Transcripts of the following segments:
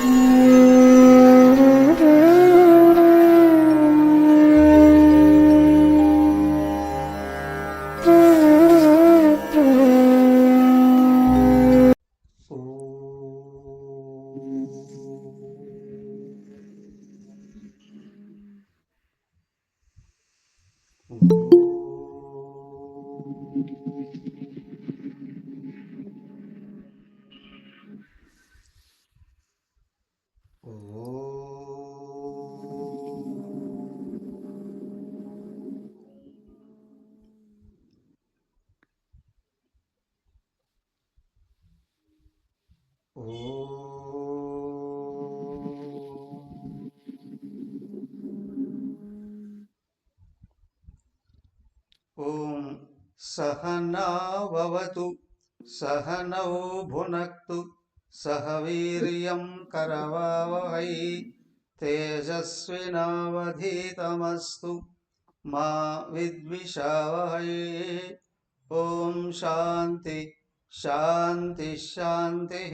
ఓం సహనావవతు సహనౌ భునక్తు సహ వీర్యం కరవావహై తేజస్వినావధీతమస్తు మా విద్విషావహై. ఓం శాంతి శాంతి శాంతి.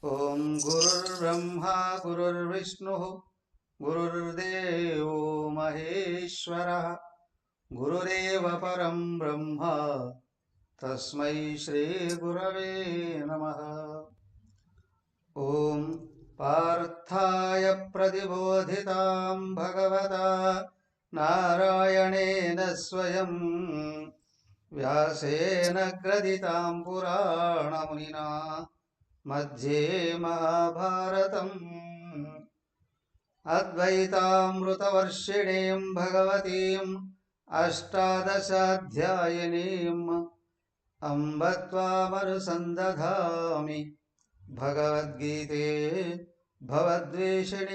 ఓం గురుర్బ్రహ్మా గురుర్విష్ణుః గురుర్దేవో మహేశ్వరః గురురేవ పరం బ్రహ్మ తస్మై శ్రీ గురవే నమః. ఓం పార్థాయ ప్రతిబోధితాం భగవతా నారాయణేన స్వయం వ్యాసేన గ్రథితాం పురాణమునినా మధ్యే మహాభారతం. అద్వైతామృతవర్షిణీం భగవతీం అష్టాదశాధ్యాయినీం అంబ త్వామనుసందధామి భగవద్గీతే భవద్వేషిణీం.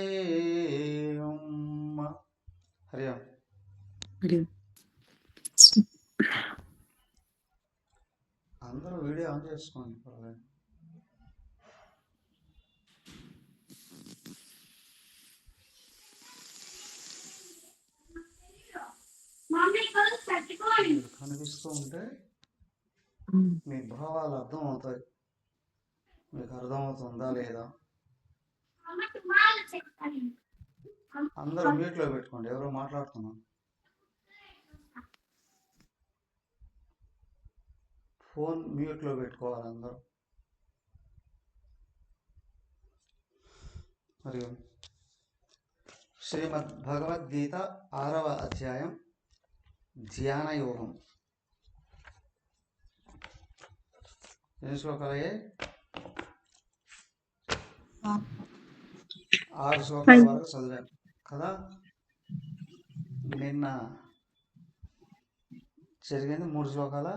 హరి ఓం. అందరూ వీడియో ఆన్ చేసుకోండి. కనిపిస్తూ ఉంటే మీ భావాలు అర్థం అవుతాయి. మీకు అర్థమవుతుందా లేదా? అందరూ మ్యూట్లో పెట్టుకోండి, ఎవరో మాట్లాడుతున్నారు. ఫోన్ మ్యూట్లో పెట్టుకోవాలి అందరూ. మరియు శ్రీమద్ భగవద్గీత 6వ అధ్యాయం ధ్యాన యోగం. ఎన్ని శ్లోకాలయ్యే? 6 శ్లోకాల వరకు చదివాం కదా. నిన్న జరిగింది 3 శ్లోకాల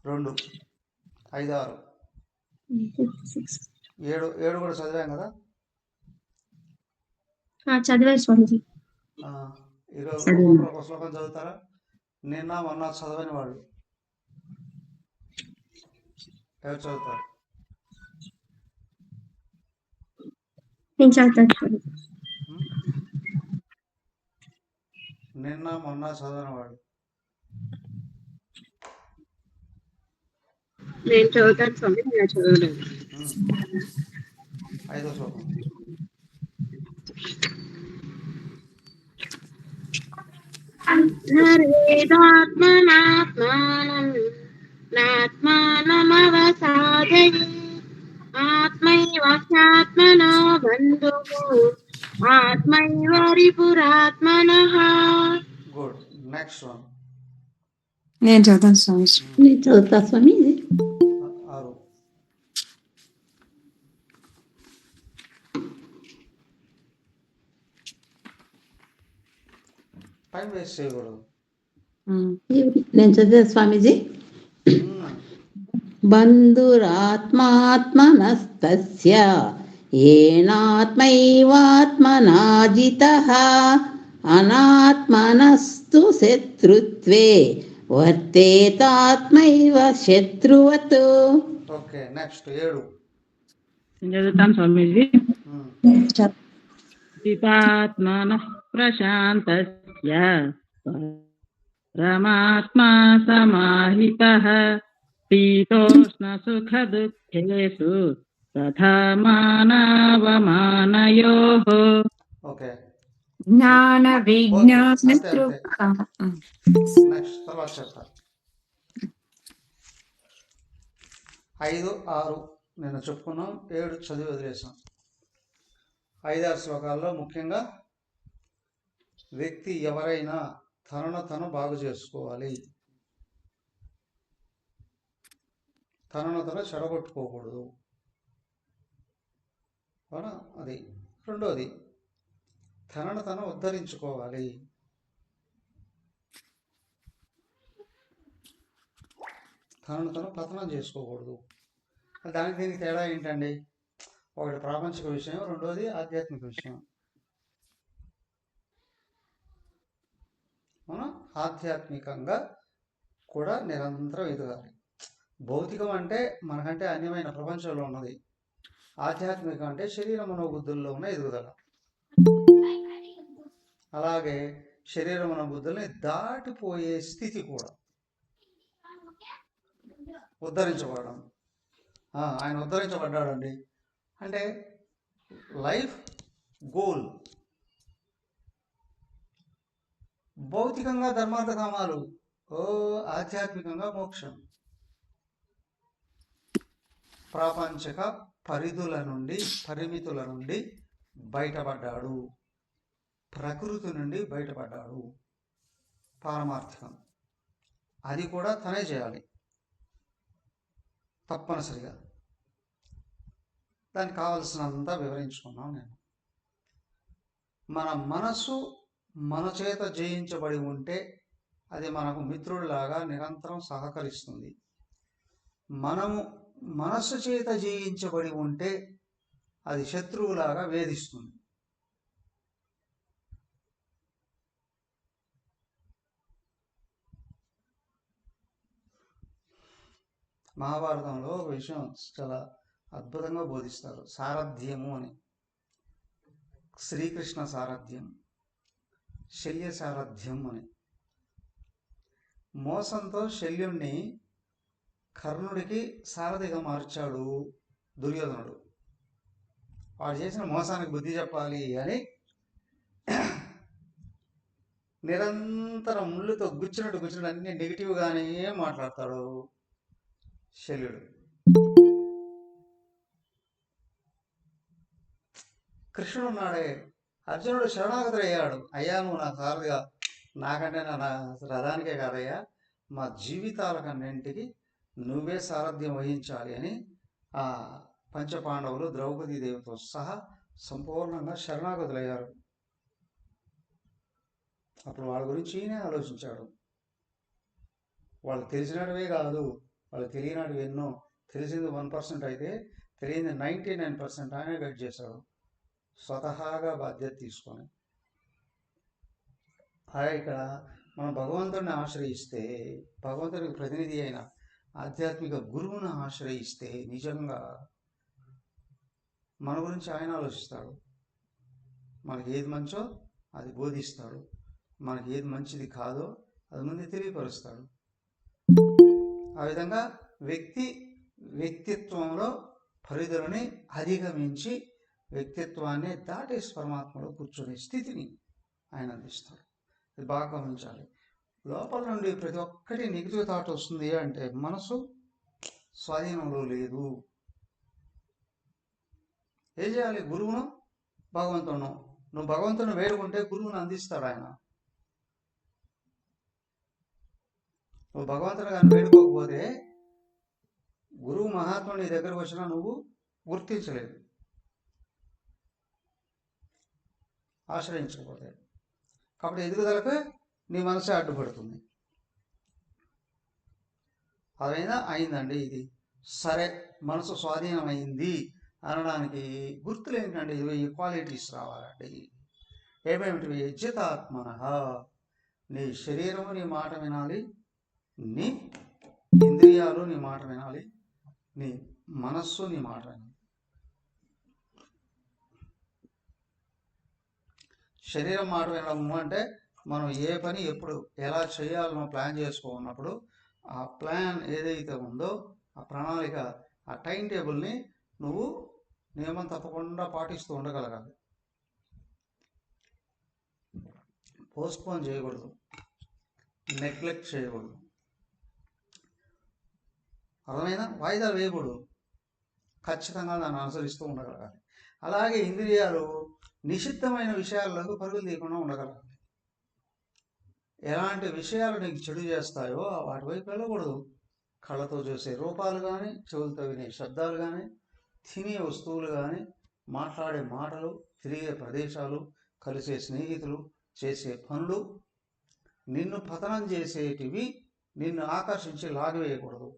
2 5 6 7 కూడా చదివాం కదా. చదివా స్వామిజీ. ఈరోజు ఒక శ్లోకం చదువుతారా? నిన్న మొన్న చదవని వాళ్ళు ఎవరు చదువుతారు? నిన్న మొన్న చదవని వాళ్ళు నేను చదువుతాను స్వామి. నేను చదవలేదు. 5వ శ్లోకం. నరేదాత్మనాత్మానం నాత్మానమవసాదయే ఆత్మైవాఖ్యాత్మనో బంధుః ఆత్మైవ రిపురాత్మనః. గుడ్. Next one. నేను చదువుతాను స్వామి. నేను చదువుతా స్వామి. 6. టైం వేస్ట్ చేయకూడదు. నేను చదివా స్వామీజీ. బంధురాత్మాత్మనస్తస్య ఏనాత్మైవాత్మనా జితః అనాత్మనస్తు శత్రుత్వే వర్తేతాత్మైవ శత్రువత్. Okay, next 7. చదువుతాను స్వామీజీ. చితాత్మనః ప్రశాంతస్య పరమాత్మా సమాహితః శీతోష్ణ సుఖ దుఃఖేషు తథా మానవమానయోః. ఓకే, జ్ఞాన విజ్ఞాన అంతే అంతే. నెక్స్ట్ తర్వాత చెప్తా. 5, 6 నిన్న చెప్పుకున్నాం, 7 చదివి వదిలేసాం. 5, 6 శ్లోకాల్లో ముఖ్యంగా వ్యక్తి ఎవరైనా తనను బాగు చేసుకోవాలి, తనను చెడగొట్టుకోకూడదు. అవునా? అది. రెండోది, తనను ఉద్ధరించుకోవాలి. తనను పతనం చేసుకోకూడదు. దానికి దీనికి తేడా ఏంటండి? ఒకటి ప్రాపంచిక విషయం, రెండోది ఆధ్యాత్మిక విషయం. మనం ఆధ్యాత్మికంగా కూడా నిరంతరం ఎదగాలి. భౌతికం అంటే మనకంటే అన్యమైన ప్రపంచంలో ఉన్నది. ఆధ్యాత్మికం అంటే శరీర మనోబుద్ధుల్లో ఉన్న ఎదుగుదల. అలాగే శరీర మనోబుద్ధుల్ని దాటిపోయే స్థితి కూడా ఉద్ధరించబడడం. ఆయన ఉద్ధరించబడ్డాడండి అంటే లైఫ్ గోల్. భౌతికంగా ధర్మార్థ కామాలు, ఆధ్యాత్మికంగా మోక్షం. ప్రాపంచిక పరిధుల నుండి, పరిమితుల నుండి బయటపడ్డాడు, ప్రకృతి నుండి బయటపడ్డాడు. పారమార్థికం అది కూడా తనే చేయాలి తప్పనిసరిగా. దానికి కావలసినంత వివరించుకున్నాం. నేను మన మనస్సు మన చేత జయించబడి ఉంటే అది మనకు మిత్రుడిలాగా నిరంతరం సహకరిస్తుంది. మనము మనస్సు చేత జయించబడి ఉంటే అది శత్రువులాగా వేధిస్తుంది. మహాభారతంలో ఒక విషయం చాలా అద్భుతంగా బోధిస్తారు, సారథ్యము అని. శ్రీకృష్ణ సారథ్యం, శల్య సారథ్యం అని. మోసంతో శల్యుణ్ణి కర్ణుడికి సారథిగా మార్చాడు దుర్యోధనుడు. వాడు చేసిన మోసానికి బుద్ధి చెప్పాలి అని నిరంతరం ముళ్ళుతో గుచ్చినట్టు అన్ని నెగిటివ్గానే మాట్లాడతాడు శల్యుడు. కృష్ణుడు ఉన్నాడే, అర్జునుడు శరణాగతుడయ్యాడు. అయ్యా నువ్వు నా సారథిగా, నాకంటే నా రథానికే కాదయ్యా, మా జీవితాలకన్నింటికి నువ్వే సారథ్యం వహించాలి అని ఆ పంచపాండవులు ద్రౌపదీదేవితో సహా సంపూర్ణంగా శరణాగతులయ్యారు. అప్పుడు వాళ్ళ గురించి ఈయనే ఆలోచించాడు. వాళ్ళు తెలిసినవే కాదు, వాళ్ళు తెలియనవి ఎన్నో. తెలిసింది 1% అయితే తెలియని 99% ఆయనే గైడ్ చేశాడు, స్వతహాగా బాధ్యత తీసుకొని. అలాగే ఇక్కడ మనం భగవంతుడిని ఆశ్రయిస్తే, భగవంతుడికి ప్రతినిధి అయిన ఆధ్యాత్మిక గురువును ఆశ్రయిస్తే నిజంగా మన గురించి ఆయన ఆలోచిస్తాడు. మనకి ఏది మంచో అది బోధిస్తాడు, మనకి ఏది మంచిది కాదో అది ముందు తెలియపరుస్తాడు. ఆ విధంగా వ్యక్తిత్వంలో పరిధులని అధిగమించి వ్యక్తిత్వాన్ని దాటేసి పరమాత్మలో కూర్చునే స్థితిని ఆయన అందిస్తాడు. ఇది బాగా గమనించాలి. లోపల నుండి ప్రతి ఒక్కటి నెగిటివ్ థాట్ వస్తుంది అంటే మనసు స్వాధీనంలో లేదు. ఏం చేయాలి? గురువును, భగవంతును. నువ్వు భగవంతుని వేడుకుంటే గురువును అందిస్తాడు ఆయన. నువ్వు భగవంతుని కానీ వేడుకోకపోతే గురువు మహాత్ముడు నీ దగ్గరకు వచ్చినా నువ్వు గుర్తించలేదు, ఆశ్రయించకపోతే. కాబట్టి ఎదుగుదలకు నీ మనసే అడ్డుపడుతుంది. అదైనా అయిందండి. ఇది సరే, మనసు స్వాధీనమైంది అనడానికి గుర్తులు ఏంటండి? ఇవి క్వాలిటీస్ రావాలండి. ఏమేమిటివి? జితాత్మనః, నీ శరీరము నీ మాట వినాలి, నీ ఇంద్రియాలు నీ మాట వినాలి, నీ మనస్సు నీ మాట వినాలి. శరీరం మాట వినడము అంటే మనం ఏ పని ఎప్పుడు ఎలా చేయాలనో ప్లాన్ చేసుకున్నప్పుడు ఆ ప్లాన్ ఏదైతే ఉందో, ఆ ప్రణాళిక, ఆ టైం టేబుల్ని నువ్వు నియమం తప్పకుండా పాటిస్తూ ఉండగలగాలి. పోస్ట్పోన్ చేయకూడదు, నెగ్లెక్ట్ చేయకూడదు. అర్థమైనా? వాయిదాలు వేయకూడదు, ఖచ్చితంగా దాన్ని అనుసరిస్తూ ఉండగలగాలి. అలాగే ఇంద్రియాలు నిషిద్ధమైన విషయాలకు పరుగులు తీయకుండా ఉండగలగాలి. ఎలాంటి విషయాలు నీకు చెడు చేస్తాయో వాటి వైపు వెళ్ళకూడదు. కళ్ళతో చూసే రూపాలు కానీ, చెవులతో వినే శబ్దాలు కానీ, తినే వస్తువులు కానీ, మాట్లాడే మాటలు, తిరిగే ప్రదేశాలు, కలిసే స్నేహితులు, చేసే పనులు నిన్ను పతనం చేసేటివి నిన్ను ఆకర్షించి లాగివేయకూడదు.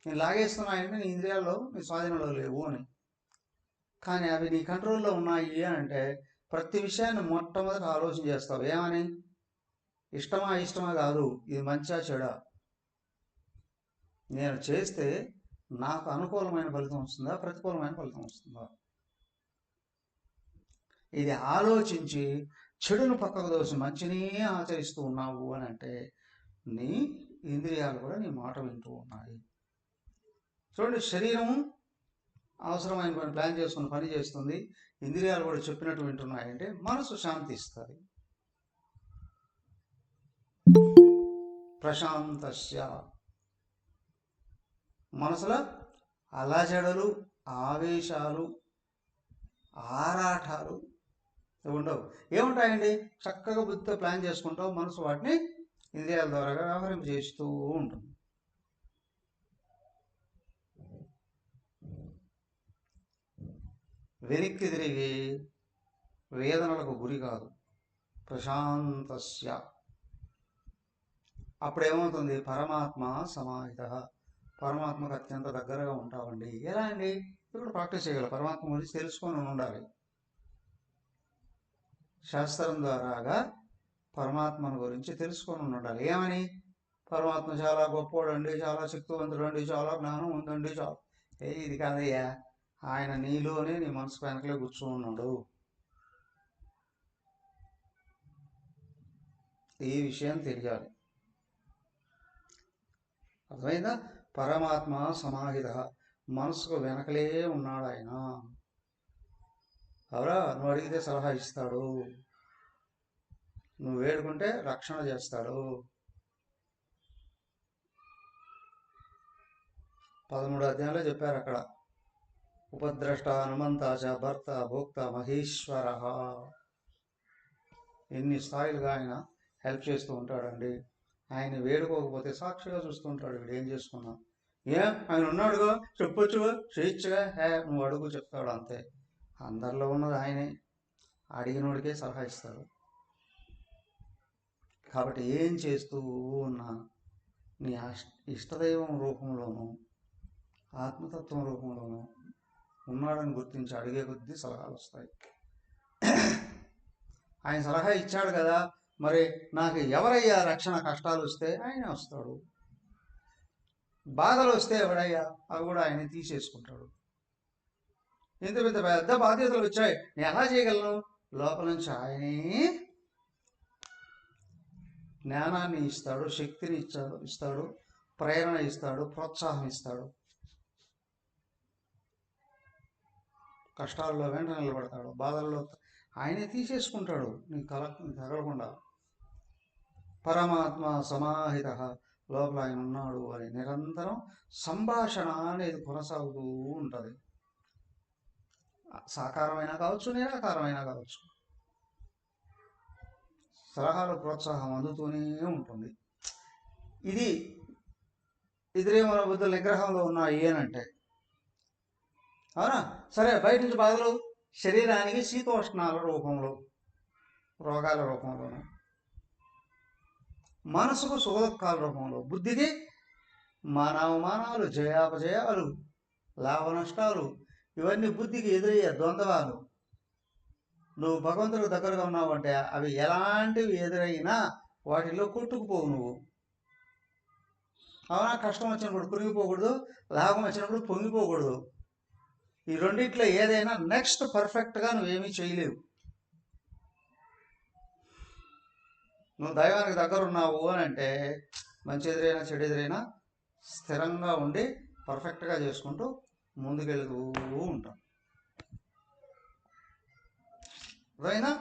నేను లాగేస్తున్నాయంటే నీ ఇంద్రియాల్లో, నీ స్వాధీనంలో లేవు అని. కానీ అవి నీ కంట్రోల్లో ఉన్నాయి అని అంటే ప్రతి విషయాన్ని మొట్టమొదట ఆలోచన చేస్తావు. ఏమని? ఇష్టమా ఇష్టమా కాదు, ఇది మంచా చెడా, నేను చేస్తే నాకు అనుకూలమైన ఫలితం వస్తుందా, ప్రతికూలమైన ఫలితం వస్తుందా, ఇది ఆలోచించి చెడును పక్కకు దోసి మంచిని ఆచరిస్తూ ఉన్నావు అని అంటే నీ ఇంద్రియాలు కూడా నీ మాట వింటూ ఉన్నాయి. చూడండి, శరీరం అవసరమైన పని ప్లాన్ చేసుకుని పని చేస్తుంది, ఇంద్రియాలు కూడా చెప్పినట్టు వింటున్నాయంటే మనసు శాంతిస్తుంది. ప్రశాంతస్య, మనసులో అలజడులు, ఆవేశాలు, ఆరాటాలు ఉండవు. ఏముంటాయండి? చక్కగా బుద్ధితో ప్లాన్ చేసుకుంటావు, మనసు వాటిని ఇంద్రియాల ద్వారా వ్యవహరింపజేస్తూ ఉంటుంది. వెనక్కి తిరిగి వేదనలకు గురి కాదు. ప్రశాంతస్య, అప్పుడేమవుతుంది? పరమాత్మ సమాహిత, పరమాత్మకు అత్యంత దగ్గరగా ఉంటామండి. ఎలా అండి? ఇప్పుడు ప్రాక్టీస్ చేయగల పరమాత్మ గురించి తెలుసుకొని ఉండాలి. శాస్త్రం ద్వారాగా పరమాత్మను గురించి తెలుసుకొని ఉండాలి. ఏమని? పరమాత్మ చాలా గొప్పవాడండి, చాలా శక్తివంతుడు అండి, చాలా జ్ఞానం ఉందండి, చాలా. ఇది కాదయ్యా, ఆయన నీలోనే నీ మనసు వెనకలే కూర్చున్నాడు. ఈ విషయం తెలియాలి. అర్థమైందా? పరమాత్మ సమాహిత, మనసుకు వెనకలే ఉన్నాడు ఆయన. అవరా, నువ్వు అడిగితే సలహా ఇస్తాడు, నువ్వు వేడుకుంటే రక్షణ చేస్తాడు. 13వ అధ్యాయంలో చెప్పారు అక్కడ, ఉపద్రష్ట హనుమంతాచ భర్త భోక్త మహేశ్వర. ఎన్ని స్థాయిలుగా ఆయన హెల్ప్ చేస్తూ ఉంటాడండి. ఆయన వేడుకోకపోతే సాక్షిగా చూస్తుంటాడు, వీడు ఏం చేసుకున్నా. ఆయన ఉన్నాడుగా, చెప్పొచ్చుగా, స్వేచ్ఛగా, నువ్వు అడుగు చెప్తాడు, అంతే. అందరిలో ఉన్నది ఆయనే, అడిగినోడికే సలహా ఇస్తాడు. కాబట్టి ఏం చేస్తూ ఉన్నా నీ ఇష్టదైవం రూపంలోనూ ఆత్మతత్వం రూపంలోనూ ఉన్నాడని గుర్తించి అడిగే కొద్దీ సలహాలు వస్తాయి. ఆయన సలహా ఇచ్చాడు కదా, మరి నాకు ఎవరయ్యా రక్షణ? కష్టాలు వస్తే ఆయనే వస్తాడు, బాధలు వస్తే ఎవడయ్యా? అవి కూడా ఆయన తీసేసుకుంటాడు. ఇంత పెద్ద పెద్ద బాధ్యతలు వచ్చాయి, నేను ఎలా చేయగలను? లోపల నుంచి ఆయనే జ్ఞానాన్ని ఇస్తాడు, శక్తిని ఇస్తాడు, ప్రేరణ ఇస్తాడు, ప్రోత్సాహం ఇస్తాడు. కష్టాల్లో వెంట నిలబడతాడు, బాధల్లో ఆయనే తీసేసుకుంటాడు, నీకు తగలకుండా. పరమాత్మ సమాహిత, లోపల ఆయన ఉన్నాడు అని నిరంతరం సంభాషణ అనేది కొనసాగుతూ ఉంటుంది. సాకారమైనా కావచ్చు, నిరాకారమైనా కావచ్చు, సలహాలు ప్రోత్సాహం అందుతూనే ఉంటుంది. ఇది ఇంద్రియముల బుద్ధుల నిగ్రహంలో ఉన్నాయి అనంటే, అవునా? సరే, బయట నుంచి బాధలు శరీరానికి శీతోష్ణాల రూపంలో, రోగాల రూపంలోనూ, మనసుకు సుఖదుఖాల రూపంలో, బుద్ధికి మానవమానాలు, జయాపజయాలు, లాభ నష్టాలు, ఇవన్నీ బుద్ధికి ఎదురయ్యే ద్వంద్వాలు. నువ్వు భగవంతుడికి దగ్గరగా ఉన్నావంటే అవి ఎలాంటివి ఎదురైనా వాటిల్లో కొట్టుకుపోవు నువ్వు. అవునా? కష్టం వచ్చినప్పుడు కురిగిపోకూడదు, లాభం వచ్చినప్పుడు పొంగిపోకూడదు. ఈ రెండిట్లో ఏదైనా నెక్స్ట్ పర్ఫెక్ట్గా నువ్వేమీ చేయలేవు. నువ్వు దైవానికి దగ్గర ఉన్నావు అని అంటే మంచి ఎదురైనా చెడు ఎదురైనా స్థిరంగా ఉండి పర్ఫెక్ట్గా చేసుకుంటూ ముందుకెళ్తూ ఉంటాం. అదైనా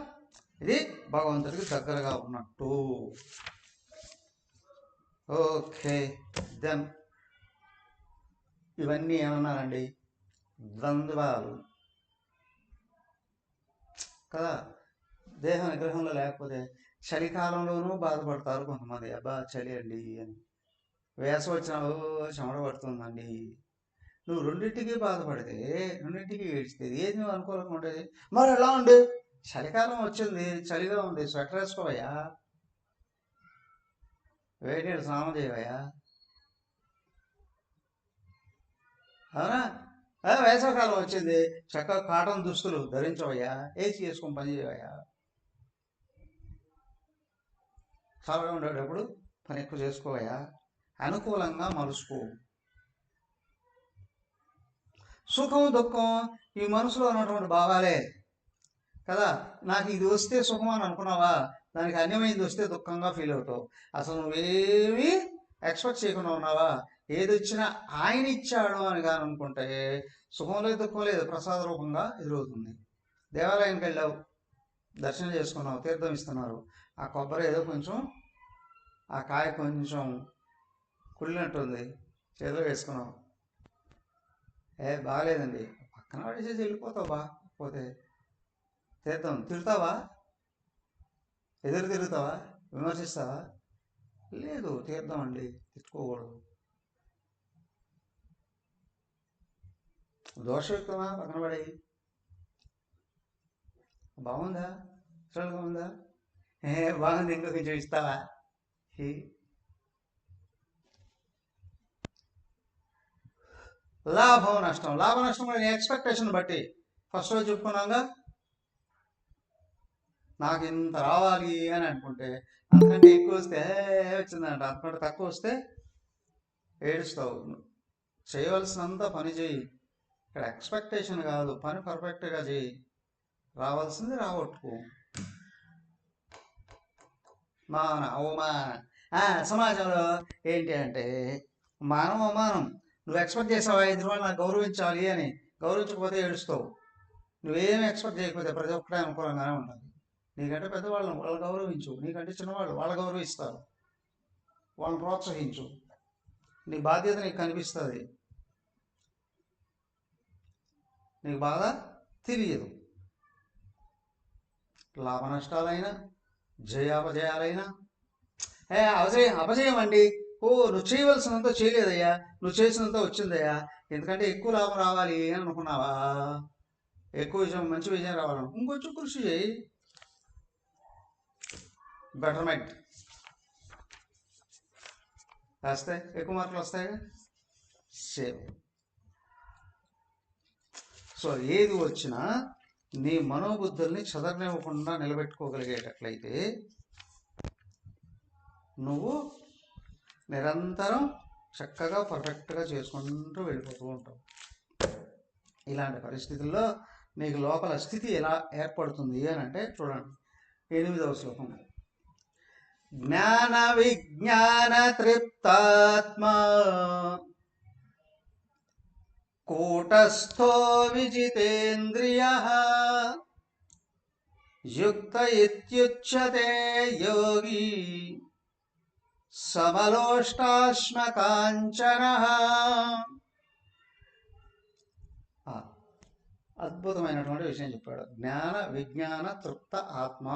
ఇది భగవంతుడికి దగ్గరగా ఉన్నట్టు. ఓకే, దెన్ ఇవన్నీ ఏమన్నారండి? ద్వంద్వాలు కదా. దేహ నిగ్రహంలో లేకపోతే చలికాలంలోనూ బాధపడతారు కొంతమంది, అబ్బా చలి అండి అని. వేసవి వచ్చినా చెమట పడుతుందండి. నువ్వు రెండింటికి బాధపడితే, రెండింటికి ఏడ్చితే ఏది నువ్వు అనుకూలంగా ఉండేది? మరి ఎలా ఉండు, చలికాలం వచ్చింది, చలిగా ఉంది, స్వెటర్ వేసుకోవయ్యా, వేడి నీళ్ళు స్నానం చేయవయ్యా, అవునా? వేసవికాలం వచ్చింది, చక్కగా కాటన్ దుస్తులు ధరించవయ్యా, ఏసీ చేసుకొని పని చేయవయ్యా. చల్లగా ఉండేటప్పుడు పని ఎక్కువ చేసుకోవయ్యా, అనుకూలంగా మలుసుకో. సుఖం దుఃఖం ఈ మనసులో ఉన్నటువంటి భావాలే కదా. నాకు ఇది వస్తే సుఖం అని అనుకున్నావా, దానికి అన్యమైంది వస్తే దుఃఖంగా ఫీల్ అవుతావు. అసలు నువ్వేమీ ఎక్స్పెక్ట్ చేయకుండా ఉన్నావా, ఏది వచ్చినా ఆయన ఇచ్చాడు అని కానీ అనుకుంటే సుఖం లేదు దుఃఖం లేదు, ప్రసాద రూపంగా ఎదురవుతుంది. దేవాలయానికి వెళ్ళావు, దర్శనం చేసుకున్నావు, తీర్థం ఇస్తున్నారు, ఆ కొబ్బరి ఏదో కొంచెం, ఆ కాయ కొంచెం కుళ్ళినట్టుంది, చేతిలో వేసుకున్నావు, బాగాలేదండి, పక్కన పడేసేసి వెళ్ళిపోతావు. పోతే తీర్థం తిరుగుతావా, ఎదురు తిరుగుతావా, విమర్శిస్తావా? లేదు, తీర్థం అండి, తిట్టుకోకూడదు. దోషయుక్తమా, పక్కన పడి బాగుందా, అసలుగా ఉందా, బాగుంది, ఇంకా కొంచెం ఇస్తావా? లాభం నష్టం, లాభ నష్టం కూడా ఎక్స్పెక్టేషన్ బట్టి. ఫస్ట్ రోజు చెప్పుకున్నాగా, నాకు ఇంత రావాలి అని అనుకుంటే అంతకంటే ఎక్కువ వస్తే వచ్చిందంట, అంతకంటే తక్కువ వస్తే ఏడుస్తావు. చేయవలసినంత పని చేయి, ఇక్కడ ఎక్స్పెక్టేషన్ కాదు, పని పర్ఫెక్ట్గా చేయి, రావాల్సింది రావట్టుకో. మాన అవమాన సమాజంలో ఏంటి అంటే మానవ అవమానం. నువ్వు ఎక్స్పెక్ట్ చేసావా ఎదురు వాళ్ళు నాకు గౌరవించాలి అని, గౌరవించకపోతే ఏడుస్తావు. నువ్వేమి ఎక్స్పెక్ట్ చేయకపోతే ప్రతి ఒక్కటే అనుకూలంగానే ఉంటుంది. నీకంటే పెద్దవాళ్ళను వాళ్ళు గౌరవించు, నీకంటే చిన్నవాళ్ళు వాళ్ళు గౌరవిస్తారు, వాళ్ళని ప్రోత్సహించు, నీ బాధ్యత నీకు కనిపిస్తుంది, నీకు బాధ తెలియదు. లాభ నష్టాలైనా జయాపజయాలైనా అపజయం అండి, నువ్వు చేయవలసినంత చేయలేదయ్యా, నువ్వు చేసినంత వచ్చిందయ్యా, ఎందుకంటే ఎక్కువ లాభం రావాలి అని అనుకున్నావా, ఎక్కువ విజయం మంచి విజయం రావాలను ఇంకొంచెం కృషి చేయి, బెటర్మెంట్ వస్తాయి, ఎక్కువ మార్కులు వస్తాయి. సేమ్. సో ఏది వచ్చినా నీ మనోబుద్ధుల్ని చెదరనివ్వకుండా నిలబెట్టుకోగలిగేటట్లయితే నువ్వు నిరంతరం చక్కగా పర్ఫెక్ట్గా చేసుకుంటూ వెళ్ళిపోతూ ఉంటావు. ఇలాంటి పరిస్థితుల్లో నీకు లోపల స్థితి ఎలా ఏర్పడుతుంది అని అంటే చూడండి, 8వ శ్లోకం. జ్ఞాన విజ్ఞాన తృప్తాత్మా కూటస్థో విజితేంద్రియః యుక్త ఇత్యుచ్యతే యోగి సమలోష్టాశ్మకాంచనః. అద్భుతమైనటువంటి విషయం చెప్పాడు. జ్ఞాన విజ్ఞాన తృప్త ఆత్మ.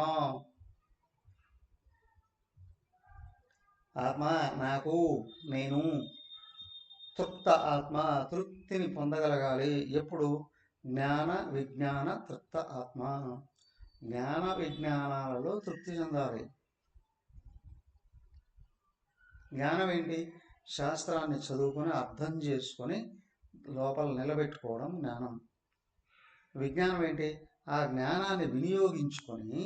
ఆత్మ నాకు, నేను, తృప్త ఆత్మ, తృప్తిని పొందగలగాలి. ఎప్పుడు? జ్ఞాన విజ్ఞాన తృప్త ఆత్మ. జ్ఞాన విజ్ఞానాలలో తృప్తి చెందాలి. జ్ఞానం ఏంటి? శాస్త్రాన్ని చదువుకొని అర్థం చేసుకొని లోపల నిలబెట్టుకోవడం జ్ఞానం. విజ్ఞానం ఏంటి? ఆ జ్ఞానాన్ని వినియోగించుకొని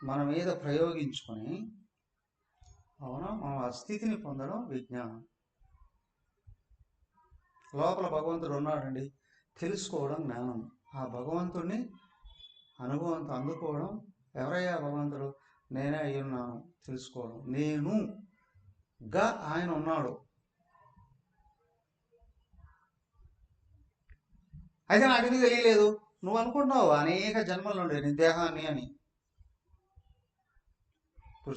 మన మీద ప్రయోగించుకొని అవునా మనం ఆ స్థితిని పొందడం విజ్ఞానం. లోపల భగవంతుడు ఉన్నాడండి, తెలుసుకోవడం జ్ఞానం. ఆ భగవంతుడిని అనుభవంతో అందుకోవడం. ఎవరయ్యా భగవంతుడు? నేనే అయ్యున్నాను తెలుసుకోవడం. నేను గా ఆయన ఉన్నాడు. అయితే నాకు ఇది తెలియలేదు. నువ్వు అనుకుంటున్నావు అనేక జన్మల నుండి నీ దేహాన్ని అని.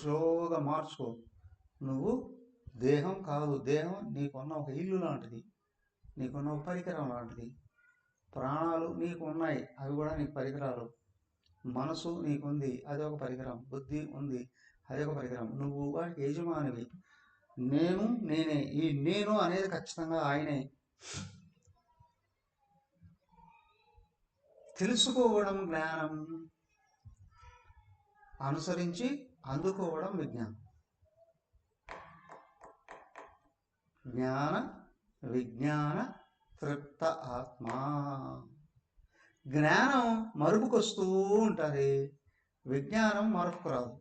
స్లోగా మార్చుకో. నువ్వు దేహం కాదు. దేహం నీకున్న ఒక ఇల్లు లాంటిది, నీకున్న ఒక పరికరం లాంటిది. ప్రాణాలు నీకు ఉన్నాయి, అవి కూడా నీకు పరికరాలు. మనసు నీకుంది, అది ఒక పరికరం. బుద్ధి ఉంది, అది ఒక పరికరం. నువ్వు వాటికి యజమానివి. నేనే. ఈ నేను అనేది ఖచ్చితంగా ఆయనే. తెలుసుకోవడం జ్ఞానం, అనుసరించి అందుకోవడం విజ్ఞానం. జ్ఞాన విజ్ఞాన తృప్త ఆత్మ. జ్ఞానం మరుపుకొస్తూ ఉంటుంది, విజ్ఞానం మరపుకు రాదు.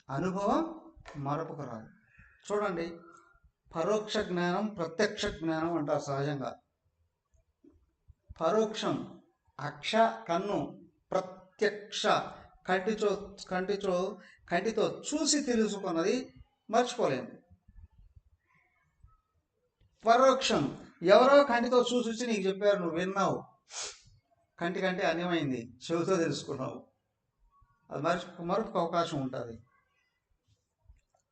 అనుభవం మరపుకు రాదు. చూడండి, పరోక్ష జ్ఞానం, ప్రత్యక్ష జ్ఞానం అంటారు సహజంగా. పరోక్షం అక్ష కన్ను, ప్రత్యక్ష కంటితో చూసి తెలుసుకున్నది మర్చిపోలేము. పరోక్షం ఎవరో కంటితో చూసి నీకు చెప్పారు, నువ్వు విన్నావు, కంటే అన్యమైంది, చెవితో తెలుసుకున్నావు. అది మరొక అవకాశం ఉంటుంది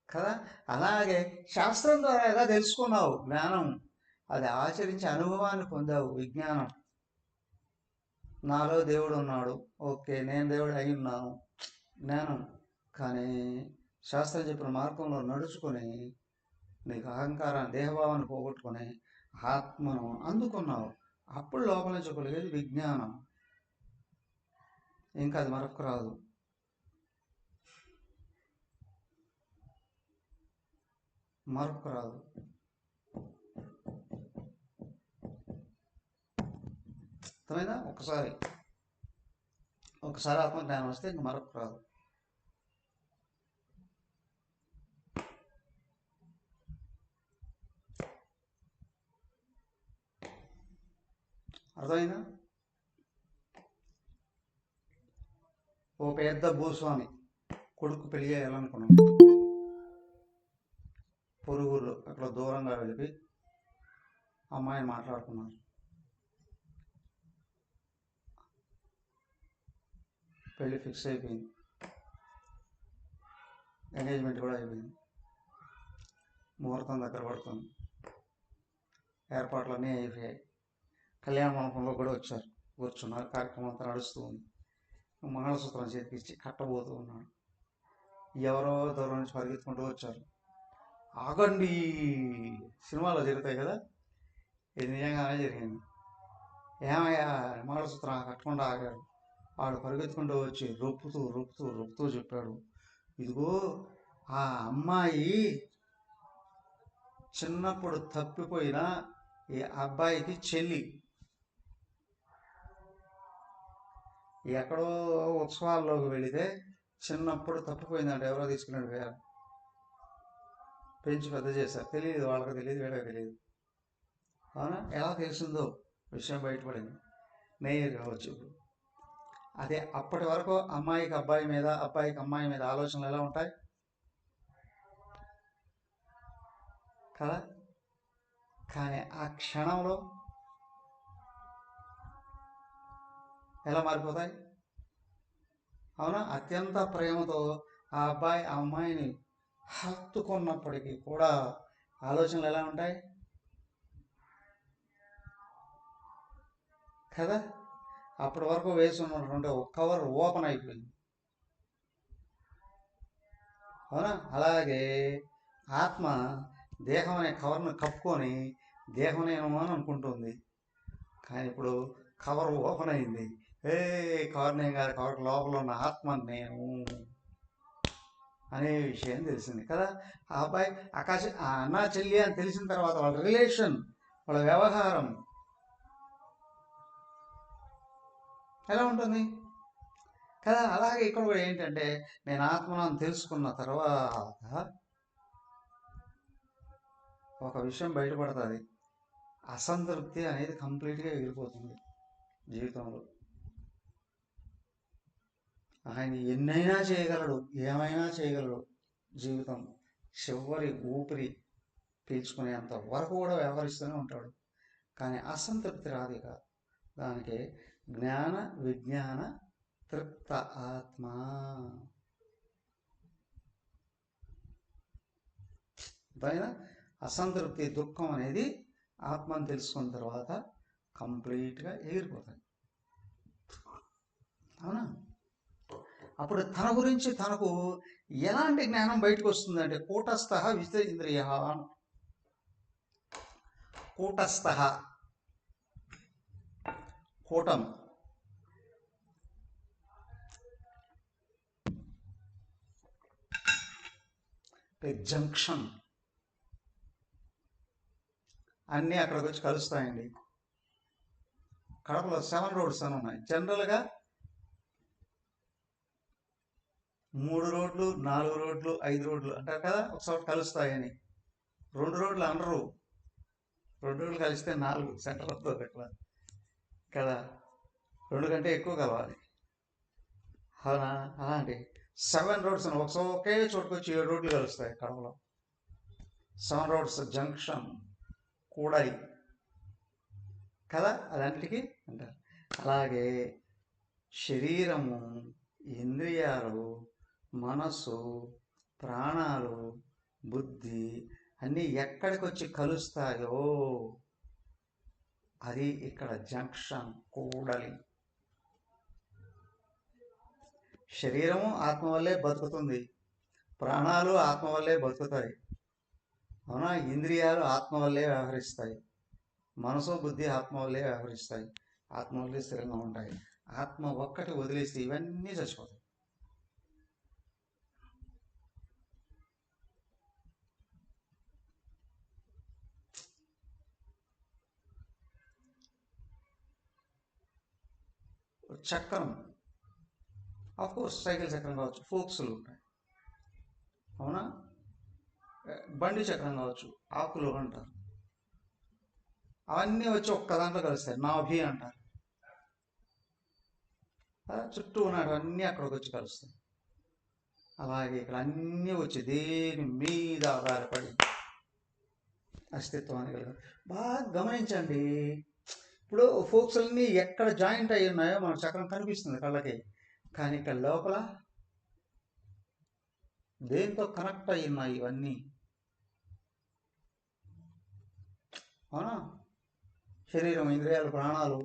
కదా. అలాగే శాస్త్రం ద్వారా ఎలా తెలుసుకున్నావు జ్ఞానం, అది ఆచరించి అనుభవాన్ని పొందావు విజ్ఞానం. నాలో దేవుడు ఉన్నాడు, ఓకే, నేను దేవుడు అయి ఉన్నాను, జ్ఞానం. కానీ శాస్త్రం చెప్పిన మార్గంలో నడుచుకొని నీకు అహంకారాన్ని, దేహభావాన్ని పోగొట్టుకొని ఆత్మను అందుకున్నావు. అప్పుడు లోపల నుంచి కలిగేది విజ్ఞానం. ఇంకా అది మరొక రాదు. మరొక రాదు. అర్థమైందా? ఒకసారి ఆత్మజ్ఞానం వస్తే ఇంక మరొక రాదు. అర్థమైందా? ఓ పెద్ద భూస్వామి కొడుకు పెళ్లి చేయాలనుకున్నాం. పొరుగురు అక్కడ దూరంగా వెళ్ళి అమ్మాయిని మాట్లాడుకున్నారు. పెళ్ళి ఫిక్స్ అయిపోయింది, ఎంగేజ్మెంట్ కూడా అయిపోయింది. ముహూర్తం దగ్గర పడుతుంది, ఏర్పాట్లన్నీ అయిపోయాయి. కళ్యాణ మండపంలో కూడా వచ్చారు, కూర్చున్నారు. కార్యక్రమం అంతా నడుస్తూ ఉంది. మంగళసూత్రం చేతికిచ్చి కట్టబోతూ ఉన్నాడు. ఎవరో దూరం నుంచి పరిగెత్తుకుంటూ వచ్చారు. ఆగండి, సినిమాలో జరుగుతాయి కదా, ఇది నిజంగానే జరిగింది. ఏమయ్యా, మంగళసూత్రం కట్టకుండా ఆగారు. వాడు పరిగెత్తుకుంటూ వచ్చి రొప్పుతూ చెప్పాడు, ఇదిగో ఆ అమ్మాయి చిన్నప్పుడు తప్పిపోయిన ఈ అబ్బాయికి చెల్లి. ఎక్కడో ఉత్సవాల్లోకి వెళితే చిన్నప్పుడు తప్పిపోయిందంటే ఎవరో తీసుకున్నాడు వేరు, పెంచి పెద్ద చేశారు. తెలియదు, వాళ్ళకి తెలియదు, వీళ్ళకి తెలియదు. అవునా? ఎలా తెలిసిందో విషయం బయటపడింది. నేయర్ కావచ్చు. ఇప్పుడు అదే అప్పటి వరకు అమ్మాయికి అబ్బాయి మీద, అబ్బాయికి అమ్మాయి మీద ఆలోచనలు ఎలా ఉంటాయి కదా. కానీ ఆ క్షణంలో ఎలా మారిపోతాయి? అవునా? అత్యంత ప్రేమతో ఆ అబ్బాయి ఆ అమ్మాయిని హత్తుకున్నప్పటికీ కూడా ఆలోచనలు ఎలా ఉంటాయి కదా. అప్పటి వరకు వేసి ఉన్నటువంటి ఒక కవర్ ఓపెన్ అయిపోయింది. అవునా? అలాగే ఆత్మ దేహం అనే కవర్ను కప్పుకొని దేహం నేను అని అనుకుంటుంది. కానీ ఇప్పుడు కవర్ ఓపెన్ అయింది. కవర్ నేను కాదు, కవర్ లోపల ఉన్న ఆత్మ నేను అనే విషయం తెలిసింది కదా. ఆ అబ్బాయి ఆ అన్నా చెల్లి అని తెలిసిన తర్వాత వాళ్ళ రిలేషన్, వాళ్ళ వ్యవహారం ఎలా ఉంటుంది కదా. అలాగే ఇక్కడ కూడా ఏంటంటే, నేను ఆత్మను తెలుసుకున్న తర్వాత ఒక విషయం బయటపడుతుంది. అసంతృప్తి అనేది కంప్లీట్గా ఎగిరిపోతుంది జీవితంలో. ఆయన ఎన్నైనా చేయగలడు, ఏమైనా చేయగలడు, జీవితం చివరి ఊపిరి పీల్చుకునేంత వరకు కూడా వ్యవహరిస్తూనే ఉంటాడు. కానీ అసంతృప్తి రాదు ఇక. దానికి జ్ఞాన విజ్ఞాన తృప్త ఆత్మ. పైన అసంతృప్తి దుఃఖం అనేది ఆత్మను తెలుసుకున్న తర్వాత కంప్లీట్గా ఎగిరిపోతాయి. అవునా? అప్పుడు తన గురించి తనకు ఎలాంటి జ్ఞానం బయటకు వస్తుందంటే కూటస్థ విజితేంద్రియ. కూటస్థ కూటం, జంక్షన్, అన్నీ అక్కడికి వచ్చి కలుస్తాయండి. కడపలో 7 రోడ్స్ అని ఉన్నాయి. జనరల్గా 3 రోడ్లు 4 రోడ్లు 5 రోడ్లు అంటారు కదా, ఒకసారి కలుస్తాయని. 2 రోడ్లు అనరు. 2 రోడ్లు కలిస్తే 4 సెంటర్ అవుతుంది అట్లా కదా. 2 కంటే ఎక్కువ కలవాలి. అవునా? అలాంటి 7 రోడ్స్ ఒకే చోటుకొచ్చి 7 రోడ్లు కలుస్తాయి కడపలో. 7 రోడ్స్ జంక్షన్, కూడలి కదా, అలాంటికి అంటారు. అలాగే శరీరము, ఇంద్రియాలు, మనసు, ప్రాణాలు, బుద్ధి అన్నీ ఎక్కడికి వచ్చి కలుస్తాయో అది ఇక్కడ జంక్షన్, కూడలి. శరీరము ఆత్మ వల్లే బతుకుతుంది, ప్రాణాలు ఆత్మ వల్లే బతుకుతాయి. అవునా? ఇంద్రియాలు ఆత్మ వల్లే వ్యవహరిస్తాయి, మనసు బుద్ధి ఆత్మ వల్లే వ్యవహరిస్తాయి, ఆత్మ వల్లే స్థిరంగా ఉంటాయి. ఆత్మ ఒక్కటి వదిలేస్తే ఇవన్నీ చచ్చిపోతాయి. చక్రం, ఆఫ్కోర్స్ సైకిల్ చక్రం కావచ్చు, ఫోక్స్లు ఉంటాయి. అవునా? బండి చక్రం కావచ్చు, ఆకులు అంటారు. అవన్నీ వచ్చి ఒక్క దాంట్లో కలుస్తాయి, నాభి అంటారు. చుట్టూ ఉన్నాడు అన్నీ అక్కడికి వచ్చి కలుస్తాయి. అలాగే ఇక్కడ అన్నీ వచ్చి దేని మీద ఆధారపడి అస్తిత్వాన్ని కలిగి. బాగా గమనించండి. ఇప్పుడు ఫోక్స్లన్నీ ఎక్కడ జాయింట్ అయి ఉన్నాయో మన చక్రం కనిపిస్తుంది కళ్ళకి, కానీ ఇక్కడ లోపల దేంతో కనెక్ట్ అయి ఉన్నాయి ఇవన్నీ. అవునా? శరీరం, ఇంద్రియాలు, ప్రాణాలు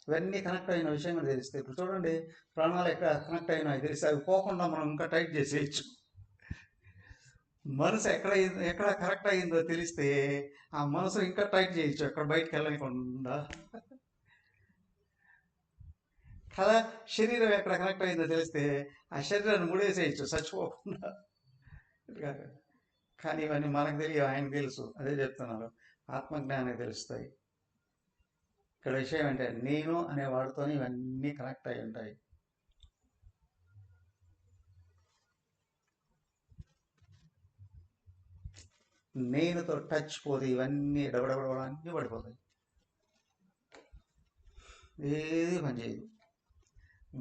ఇవన్నీ కనెక్ట్ అయిన విషయం కూడా తెలిస్తే, ఇప్పుడు చూడండి ప్రాణాలు ఎక్కడ కనెక్ట్ అయినాయి తెలిస్తే అవి పోకుండా మనం ఇంకా టైట్ చేసేయచ్చు. మనసు ఎక్కడ కరెక్ట్ అయిందో తెలిస్తే ఆ మనసు ఇంకా టైట్ చేయొచ్చు, ఎక్కడ బయటకు వెళ్ళకుండా కదా. శరీరం ఎక్కడ కనెక్ట్ అయిందో తెలిస్తే ఆ శరీరాన్ని ముడేసేయచ్చు చచ్చిపోకుండా. కానీ ఇవన్నీ మనకు తెలియదు, ఆయనకు తెలుసు. అదే చెప్తున్నారు, ఆత్మజ్ఞానానికి తెలుస్తాయి. ఇక్కడ విషయం ఏంటంటే నేను అనే వాడితో ఇవన్నీ కనెక్ట్ అయి ఉంటాయి. నేనుతో టచ్ పోతే ఇవన్నీ డబడబడ అన్నీ పడిపోతాయి, ఏది పనిచేయదు.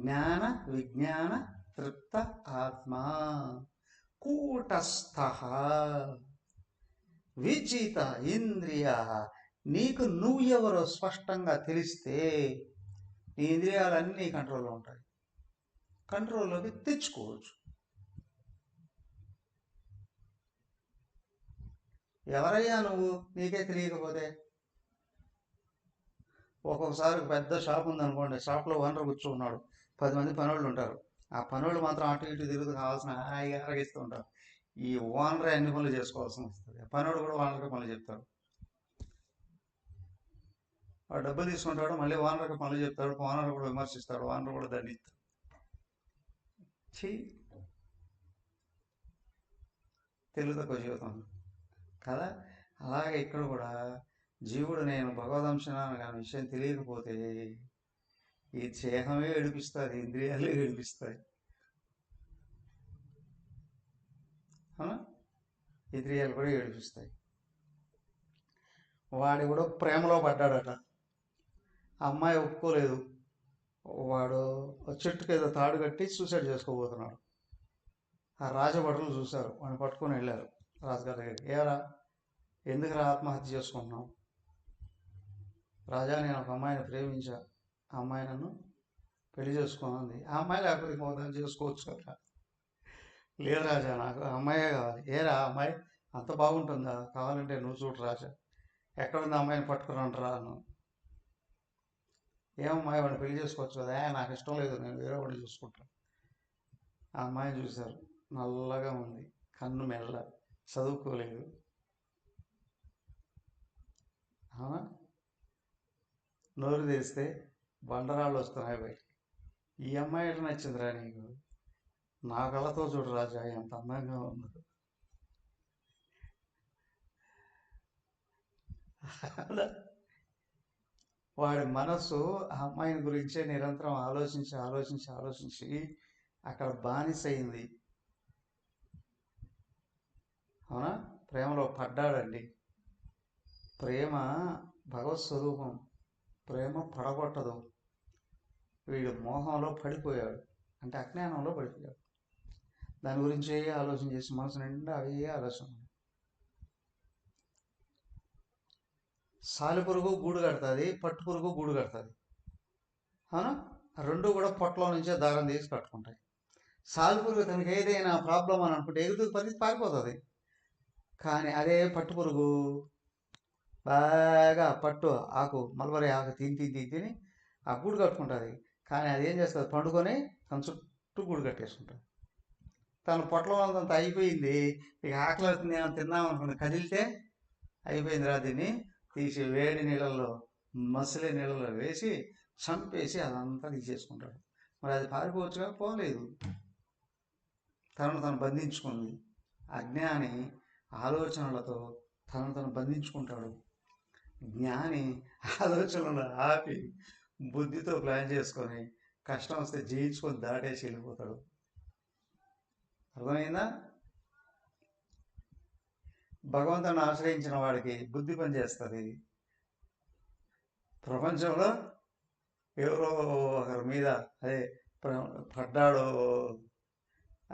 జ్ఞాన విజ్ఞాన తృప్త ఆత్మ కూటస్థ విజిత ఇంద్రియ. నీకు నువ్వు ఎవరో స్పష్టంగా తెలిస్తే నీ ఇంద్రియాలన్నీ కంట్రోల్లో ఉంటాయి, కంట్రోల్లోకి తెచ్చుకోవచ్చు. ఎవరయ్యా నువ్వు నీకే తెలియకపోతే? ఒక్కొక్కసారి పెద్ద షాప్ ఉందనుకోండి, షాప్లో ఓనర్ కూర్చున్నాడు, 10 మంది పనోళ్ళు ఉంటారు. ఆ పనోళ్ళు మాత్రం అటు ఇటు తిరుగుతూ కావాల్సిన హాయిగా అరగిస్తూ ఉంటారు. ఈ ఓనరే అన్ని పనులు చేసుకోవాల్సి వస్తుంది. పనోడు కూడా ఓనర్కి పనులు చెప్తాడు. వాడు డబ్బులు తీసుకుంటాడు, మళ్ళీ ఓనర్కి పనులు చెప్తాడు, ఓనర్ కూడా విమర్శిస్తాడు, ఓనర్ కూడా దండిస్తాడు. తెలుగు తక్కువ జీవితం కదా. అలాగే ఇక్కడ కూడా జీవుడు నేను భగవదంశనాన్ని కానీ విషయం తెలియకపోతే ఈ దేహమే ఏడిపిస్తుంది, ఇంద్రియాలే ఏడిపిస్తాయి. ఇంద్రియాలు కూడా ఏడిపిస్తాయి. వాడు కూడా ప్రేమలో పడ్డాడట, అమ్మాయి ఒప్పుకోలేదు, వాడు చెట్టుకి ఏదో తాడు కట్టి సూసైడ్ చేసుకోబోతున్నాడు. ఆ రాజభటులు చూశారు, వాడిని పట్టుకొని వెళ్ళారు రాజుగారి దగ్గరికి. ఏరా, ఎందుకురా ఆత్మహత్య చేసుకుంటున్నావు? రాజా, నేను ఒక అమ్మాయిని ప్రేమించా, ఆ అమ్మాయి నన్ను పెళ్లి చేసుకోనుంది. ఆ అమ్మాయి లేకపోతే ఇంకోదాన్ని చేసుకోవచ్చు కదా. లేదు రాజా, నాకు ఆ అమ్మాయే కావాలి. ఏరా, అమ్మాయి అంత బాగుంటుందా? కావాలంటే నువ్వు చూడు రాజా, ఎక్కడుంది అమ్మాయిని పట్టుకురంటరా అను. ఏమమ్మాయి, వాడిని పెళ్లి చేసుకోవచ్చు కదా. నాకు ఇష్టం లేదు, నేను వేరే వాడిని చూసుకుంటాను. ఆ అమ్మాయిని చూశారు, నల్లగా ఉంది, కన్ను మెల్ల, చదువుకోలేదు. అవునా? నోరు తెరిస్తే బండరాళ్ళు వస్తున్నాయి బయటికి. ఈ అమ్మాయి ఎట్లా నచ్చిందిరా నీకు? నా కళ్ళతో చూడు రాజా, ఎంత అందంగా ఉన్నది. వాడి మనస్సు ఆ అమ్మాయిని గురించే నిరంతరం ఆలోచించి ఆలోచించి ఆలోచించి అక్కడ బానిసైంది. అవునా? ప్రేమలో పడ్డాడండి. ప్రేమ భగవత్ స్వరూపం, ప్రేమ పడగొట్టదు. వీడు మోహంలో పడిపోయాడు, అంటే అజ్ఞానంలో పడిపోయాడు. దాని గురించే ఆలోచన చేసి మనసు నిండా అవే ఆలోచన. సాలిపురుగు గూడు కడుతుంది, పట్టు పురుగు గూడు కడుతుంది. అవునా? రెండు కూడా పొట్టలో నుంచే దారం తీసి కట్టుకుంటాయి. సాలిపురుగు తనకి ఏదైనా ప్రాబ్లం అని అనుకుంటే ఎగురుతూ పరిస్థితి పారిపోతుంది. కానీ అదే పట్టు పురుగు బాగా పట్టు ఆకు, మల్బరీ ఆకు తిని ఆ గూడు కట్టుకుంటుంది. కానీ అది ఏం చేస్తుంది? పండుకొని తన చుట్టూ గూడు కట్టేసుకుంటుంది. తన పొట్టలో అంత అయిపోయింది, ఇక ఆకలి అవుతుంది, ఏమైనా తిందాం అనుకుంది, కదిలితే అయిపోయిందిరా, దీన్ని తీసి వేడి నీళ్ళల్లో, మసిలే నీళ్ళలో వేసి చంపేసి అదంతా తీసేసుకుంటాడు. మరి అది పారిపోవచ్చుగా, పోలేదు, తను బంధించుకుంది. అజ్ఞాని ఆలోచనలతో తను బంధించుకుంటాడు. జ్ఞాని ఆలోచనలు ఆపి బుద్ధితో ప్లాన్ చేసుకొని కష్టం వస్తే జయించుకొని దాటేసి వెళ్ళిపోతాడు. అర్థమైందా? భగవంతుని ఆశ్రయించిన వాడికి బుద్ధి పనిచేస్తుంది. ప్రపంచంలో ఎవరో ఒకరి మీద అదే పడ్డాడో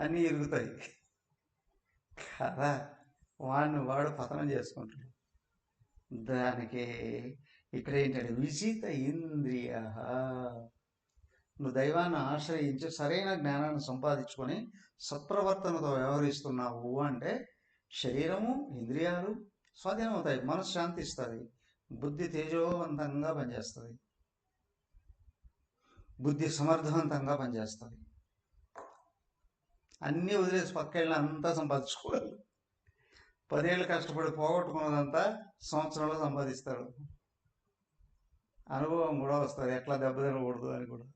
అన్నీ ఇరుగుతాయి కదా, వాడు పతనం చేసుకుంటాడు. దానికి ఇక్కడ ఏంటంటే విజిత ఇంద్రియ. నువ్వు దైవాన్ని ఆశ్రయించి సరైన జ్ఞానాన్ని సంపాదించుకొని సత్ప్రవర్తనతో వ్యవహరిస్తున్నావు అంటే శరీరము, ఇంద్రియాలు స్వాధీనం అవుతాయి, మనసు శాంతిస్తుంది, బుద్ధి తేజోవంతంగా పనిచేస్తుంది, బుద్ధి సమర్థవంతంగా పనిచేస్తుంది. అన్నీ వదిలేసి పక్కెళ్ళి అంతా సంపాదించుకోవాలి. 10 ఏళ్ళు కష్టపడి పోగొట్టుకున్నదంతా సంవత్సరంలో సంపాదిస్తారు. అనుభవం కూడా వస్తుంది, ఎట్లా దెబ్బతినకూడదు అని కూడా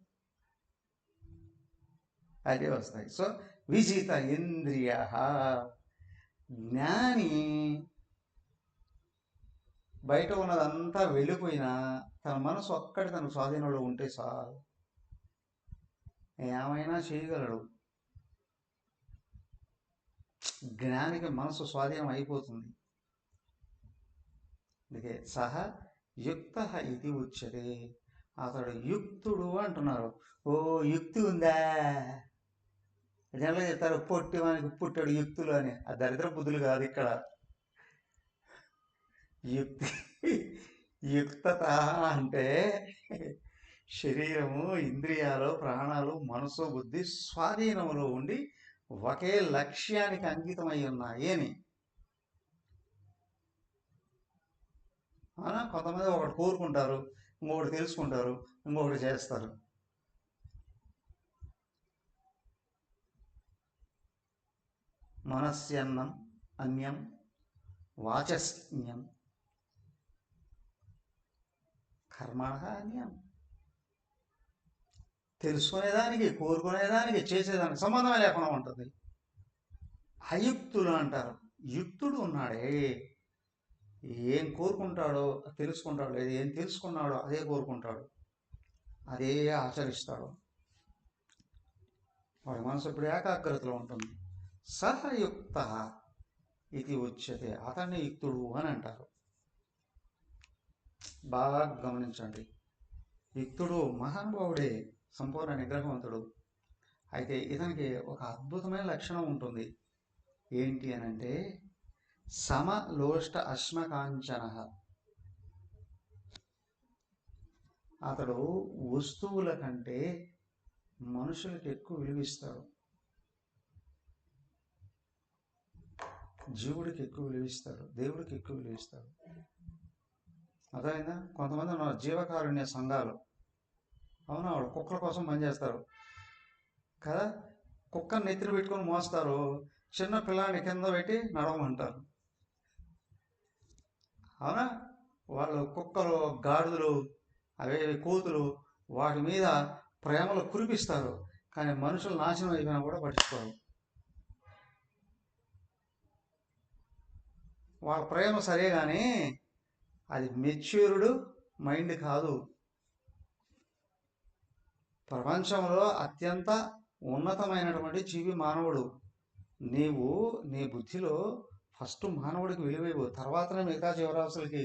అదే వస్తాయి. సో విజిత ఇంద్రియ. జ్ఞాని బయట ఉన్నదంతా వెళ్ళిపోయినా తన మనసు ఒక్కటి తన స్వాధీనంలో ఉంటే చాలు, ఏమైనా చేయగలడు. జ్ఞానికి మనసు స్వాధీనం అయిపోతుంది. అందుకే సహ యుక్త ఇది ఉచ్యతే. అతడు యుక్తుడు అంటున్నారు. ఓ యుక్తి ఉందా? జనరల్గా చెప్తారు పొట్టి వానికి పుట్టాడు యుక్తులు అని. ఆ దరిద్ర బుద్ధులు కాదు ఇక్కడ. యుక్తత అంటే శరీరము, ఇంద్రియాలు, ప్రాణాలు, మనసు, బుద్ధి స్వాధీనంలో ఉండి ఒకే లక్ష్యానికి అంకితమై ఉన్నాయి అని. కొంతమంది ఒకటి కోరుకుంటారు, ఇంకొకటి తెలుసుకుంటారు, ఇంకొకటి చేస్తారు. మనస్యన్నం అన్యం వాచస్న్యం కర్మణ అన్యం. తెలుసుకునేదానికి, కోరుకునేదానికి, చేసేదానికి సంబంధమే లేకుండా ఉంటుంది. అయుక్తులు అంటారు. యుక్తుడు ఉన్నాడే, ఏం కోరుకుంటాడో తెలుసుకుంటాడు, లేదు ఏం తెలుసుకున్నాడో అదే కోరుకుంటాడు, అదే ఆచరిస్తాడు. వాడి మనసు ఇప్పుడు ఏకాగ్రతలో ఉంటుంది. సహయుక్త ఇది ఉచ్యతే. అతన్ని యుక్తుడు అని అంటారు. బాగా గమనించండి. యుక్తుడు మహానుభావుడే, సంపూర్ణ నిగ్రహవంతుడు. అయితే ఇతనికి ఒక అద్భుతమైన లక్షణం ఉంటుంది. ఏంటి అని అంటే సమలోష్ట అశ్మకాంచన. అతడు వస్తువుల కంటే మనుషులకు ఎక్కువ విలువిస్తాడు, జీవుడికి ఎక్కువ విలువిస్తాడు, దేవుడికి ఎక్కువ విలువిస్తాడు. అర్థమైందా? కొంతమంది ఉన్నారు జీవకారుణ్య సంఘాలు, అవునా, వాళ్ళు కుక్కల కోసం పనిచేస్తారు కదా, కుక్కను నెత్తిన పెట్టుకొని మోస్తారు, చిన్న పిల్లాన్ని కింద పెట్టి నడవమంటారు, అవునా. వాళ్ళు కుక్కలు, గాడిదలు, అవే కోతులు, వాటి మీద ప్రేమలు కురిపిస్తారు, కానీ మనుషులు నాశనం అయిపోయినా కూడా పట్టించుకోరు. వాళ్ళ ప్రేమ సరే కానీ అది మెచ్యూర్డ్ మైండ్ కాదు. ప్రపంచంలో అత్యంత ఉన్నతమైనటువంటి జీవి మానవుడు. నీవు నీ బుద్ధిలో ఫస్ట్ మానవుడికి విలువేవు, తర్వాతనే మిగతా జీవరాశులకి,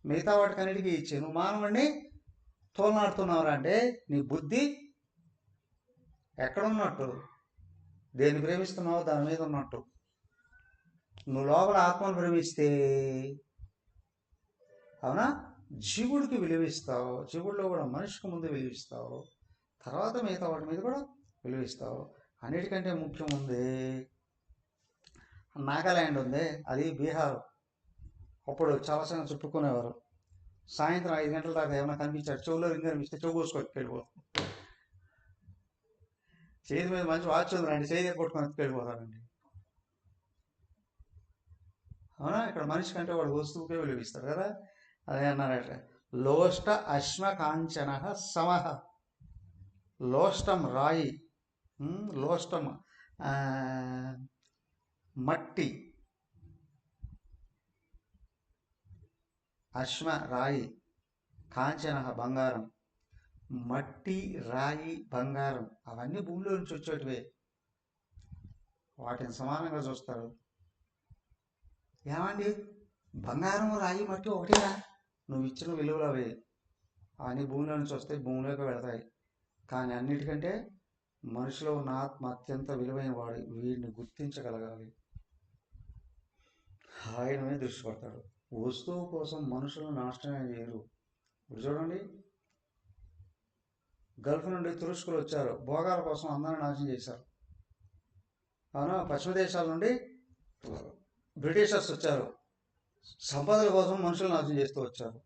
మిగతా వాటికన్నిటికీ ఇచ్చి నువ్వు మానవుడిని తోలనాడుతున్నావురా అంటే నీ బుద్ధి ఎక్కడున్నట్టు, దేన్ని ప్రేమిస్తున్నావు దాని మీద ఉన్నట్టు. నువ్వు లోపల ఆత్మను ప్రేమిస్తే, అవునా, జీవుడికి విలువిస్తావు, జీవుడిలో కూడా మనిషికి ముందు విలువిస్తావు, తర్వాత మిగతా వాటి మీద కూడా విలువిస్తావు. అన్నిటికంటే ముఖ్యం ఉంది నాగాల్యాండ్ ఉంది, అది బీహార్. అప్పుడు చాలా సమయం చుట్టుకునేవారు, సాయంత్రం 5 గంటల దాకా ఏమైనా కనిపించాడు, చెవులో రింగ్ కనిపిస్తే చెవు కోసుకొని వెళ్ళిపోతాం. చేతి మీద మంచి వాచ్ ఉందండి, చేతి కొట్టుకొని వెళ్ళిపోతారండి, అవునా. ఇక్కడ మనిషి కంటే వాడు వస్తువుకే విలువిస్తాడు కదా. అదే అన్నారట, లోష్ట అశ్మకాంచన సమహ. లోష్టం రాయి, లోష్టం మట్టి, అశ్మ రాయి, కాంచన బంగారం. మట్టి, రాయి, బంగారం అవన్నీ భూమిలో నుంచి వచ్చేటివే, వాటిని సమానంగా చూస్తారు. ఏమండి బంగారం, రాయి, మట్టి ఒకటేనా? నువ్వు ఇచ్చిన విలువలు అవే, అవన్నీ భూమిలో నుంచి వస్తాయి, భూమిలోకి వెళతాయి. కానీ అన్నిటికంటే మనిషిలో ఉన్న ఆత్మ అత్యంత విలువైన వాడు, వీడిని గుర్తించగలగాలి, ఆయన మీద దృష్టి పడతాడు. వస్తువు కోసం మనుషులను నాశనం చేయరు. ఇప్పుడు చూడండి, గల్ఫ్ నుండి తురుష్కులు వచ్చారు, భోగాల కోసం అందరిని నాశనం చేశారు, అవునా. పశ్చిమ దేశాల నుండి బ్రిటిషర్స్ వచ్చారు, సంపదల కోసం మనుషులు నాశనం చేస్తూ వచ్చారు.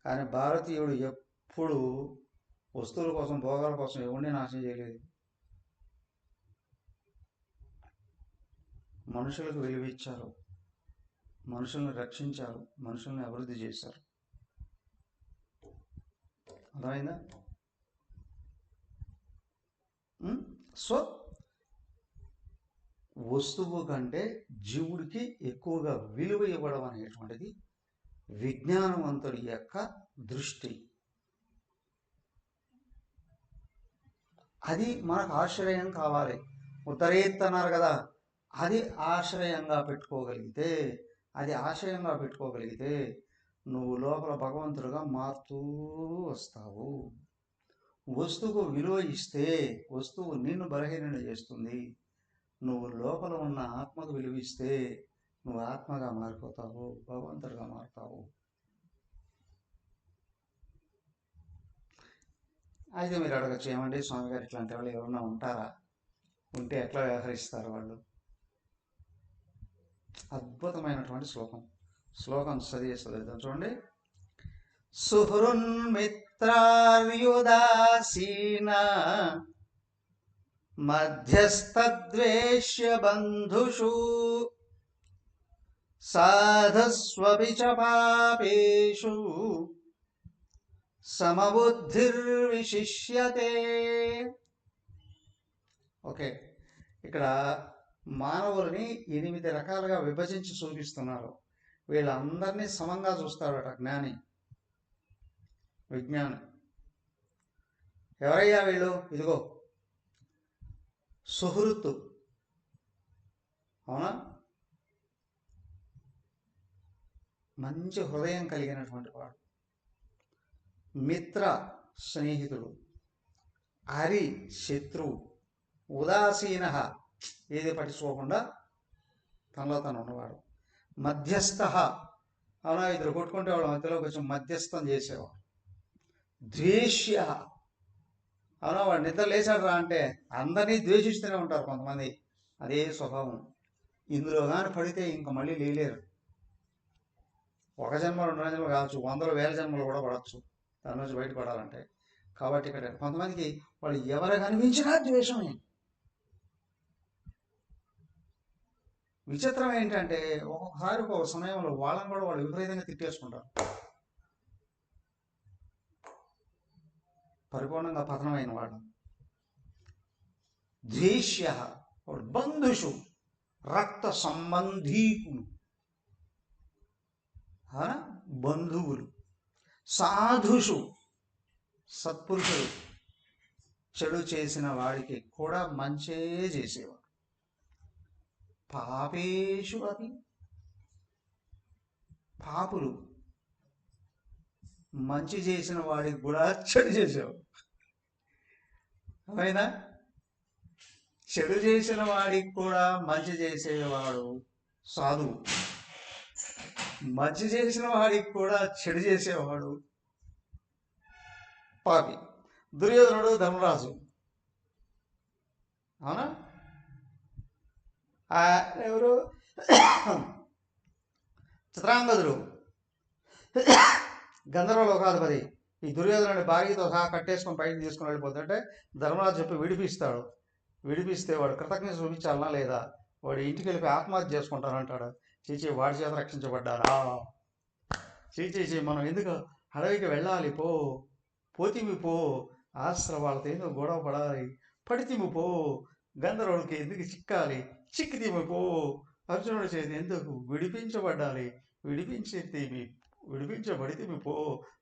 కానీ భారతీయుడు ఎప్పుడు వస్తువుల కోసం, భోగాల కోసం ఎవరిని నాశనం చేయలేదు. మనుషులకు విలువిచ్చారు, మనుషుల్ని రక్షించారు, మనుషుల్ని అభివృద్ధి చేశారు. అర్థమైందా? సో వస్తువు కంటే జీవుడికి ఎక్కువగా విలువ ఇవ్వడం అనేటువంటిది విజ్ఞానవంతుడి యొక్క దృష్టి. అది మనకు ఆశ్రయం కావాలి. ఉత్తరేత్తన్నారు కదా, అది ఆశ్రయంగా పెట్టుకోగలిగితే, అది ఆశ్రయంగా పెట్టుకోగలిగితే నువ్వు లోపల భగవంతుడుగా మారుతూ వస్తావు. వస్తువుకు విలువ ఇస్తే వస్తువు నిన్ను బలహీనం చేస్తుంది. నువ్వు లోపల ఉన్న ఆత్మకు విలువిస్తే నువ్వు ఆత్మగా మారిపోతావు, భగవంతుడిగా మారుతావు. అయితే మీరు అడగచ్చు, ఏమండి స్వామి గారు ఇట్లాంటి వాళ్ళు ఎవరన్నా ఉంటారా, ఉంటే ఎట్లా వ్యవహరిస్తారు వాళ్ళు? అద్భుతమైనటువంటి శ్లోకం చదివేద్దాం చూడండి. సుహృన్మిత్రార్యుదాసీన మధ్యస్థద్వేష్య బంధుషు సాధస్వపి చ పాపేషు సమబుద్ధిర్విశిష్యతే. ఓకే, ఇక్కడ మానవులని 8 రకాలుగా విభజించి చూపిస్తున్నారు. వీళ్ళందరినీ సమంగా చూస్తాడట జ్ఞాని, విజ్ఞాని. ఎవరయ్యా వీళ్ళు? ఇదిగో సుహృత్తు, అవునా, మంచి హృదయం కలిగినటువంటి వాడు. మిత్ర, స్నేహితుడు, హరి శత్రువు, ఉదాసీన ఏది పట్టించుకోకుండా తనలో తను ఉన్నవాడు, మధ్యస్థ అవునా ఇద్దరు కొట్టుకుంటే వాళ్ళ మధ్యలో కొంచెం మధ్యస్థం చేసేవాడు, ద్వేష్య అవునా వాడు నిద్ర లేచాడు రా అంటే అందరినీ ద్వేషిస్తూనే ఉంటారు కొంతమంది, అదే స్వభావం. ఇందులో కానీ పడితే ఇంక మళ్ళీ లేలేరు. ఒక జన్మ 2 జన్మలు కావచ్చు, 100,000 జన్మలు కూడా పడవచ్చు దాని నుంచి బయటపడాలంటే. కాబట్టి ఇక్కడ కొంతమందికి వాళ్ళు ఎవరు కనిపించినా ద్వేషమే. విచిత్రం ఏంటంటే ఒక్కొక్కసారి ఒక సమయంలో వాళ్ళని కూడా వాళ్ళు విపరీతంగా తిట్టేసుకుంటారు. పరిపూర్ణంగా పతనమైన వాడు. ద్వేష్య వాడు బంధుషు రక్త సంబంధీకులు, బంధువులు, సాధుషు సత్పురుషుడు, చెడు చేసిన వాడికి కూడా మంచే చేసేవాడు, పాపేషు అవి పాపులు మంచి చేసిన వాడికి కూడా చెడు చేసేవాడు. అవునా? చెడు చేసిన వాడికి కూడా మంచి చేసేవాడు సాధువు, మంచి చేసిన వాడికి కూడా చెడు చేసేవాడు పాపి. దుర్యోధనుడు ధర్మరాజు, అవునా? ఎవరు చిత్రాంగదుడు గంధర్వ లోకాధిపతి. ఈ దుర్యోధనుడి భార్యతో సహా కట్టేసుకొని పైకి తీసుకుని వెళ్ళిపోతుంటే ధర్మరాజు చెప్పి విడిపిస్తాడు. విడిపిస్తే వాడు కృతజ్ఞత చూపించాలనా లేదా? వాడు ఇంటికి వెళ్ళి ఆత్మహత్య చేసుకుంటానంటాడు. చీచి వాడి చేత రక్షించబడ్డారా? చీచి మనం ఎందుకు అడవికి వెళ్ళాలి? పోతిమి పో, ఆశ్ర వాళ్ళతో ఎందుకు గొడవ పడాలి? పడితిమి పో, గంధర్వుడికి ఎందుకు చిక్కాలి? చిక్కితిమి పో, అర్జునుడి చేతి ఎందుకు విడిపించబడాలి? విడిపించబడితిమి పో,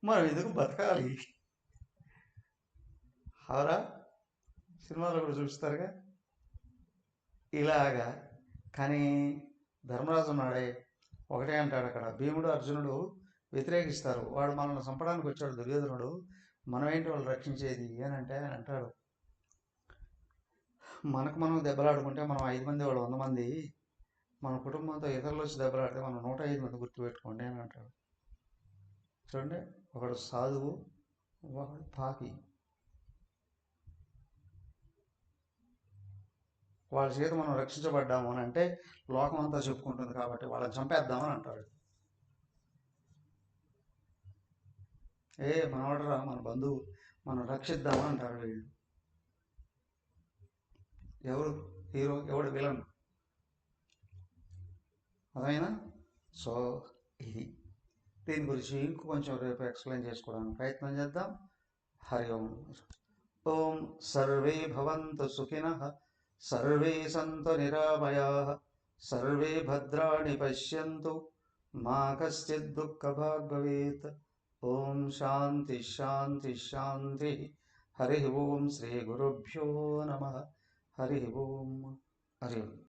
మనం ఎందుకు బతకాలి? అవరా సినిమాలో కూడా చూపిస్తారుగా ఇలాగా. కానీ ధర్మరాజు ఉన్నాడే ఒకటే అంటాడు. అక్కడ భీముడు అర్జునుడు వ్యతిరేకిస్తారు. వాడు మనల్ని చంపడానికి వచ్చాడు దుర్యోధనుడు, మనం ఏంటి వాళ్ళు రక్షించేది అని అంటే అంటాడు, మనకు మనం దెబ్బలాడుకుంటే మనం 5 మంది వాళ్ళు 100 మంది, మన కుటుంబంతో ఇతరులు వచ్చి దెబ్బలాడితే మనం 105 మంది గుర్తుపెట్టుకోండి అని అంటాడు. చూడండి, ఒకడు సాధువు, ఒకడు పాపి. వాళ్ళ చేత మనం రక్షించబడ్డాము అని అంటే లోకం అంతా చెప్పుకుంటుంది కాబట్టి వాళ్ళని చంపేద్దామని అంటారు. మనవాడరా, మన బంధువు, మనం రక్షిద్దామని అంటారు వీళ్ళు. ఎవరు హీరో, ఎవడు విలన్? అదైనా సో ఇది దీని గురించి ఇంకొంచెం రేపు ఎక్స్ప్లెయిన్ చేసుకోవడానికి ప్రయత్నం చేద్దాం. హరి ఓం. ఓం సర్వే భవంతు సుఖినః, సర్వే సంతు నిరామయాః, సర్వే భద్రాణి పశ్యంతు, మా కశ్చిద్ దుఃఖభాగ్ భవేత్. ఓం శాంతి శాంతి శాంతి. హరి ఓం. శ్రీ గురుభ్యో నమః. హరి ఓం. హరి ఓం.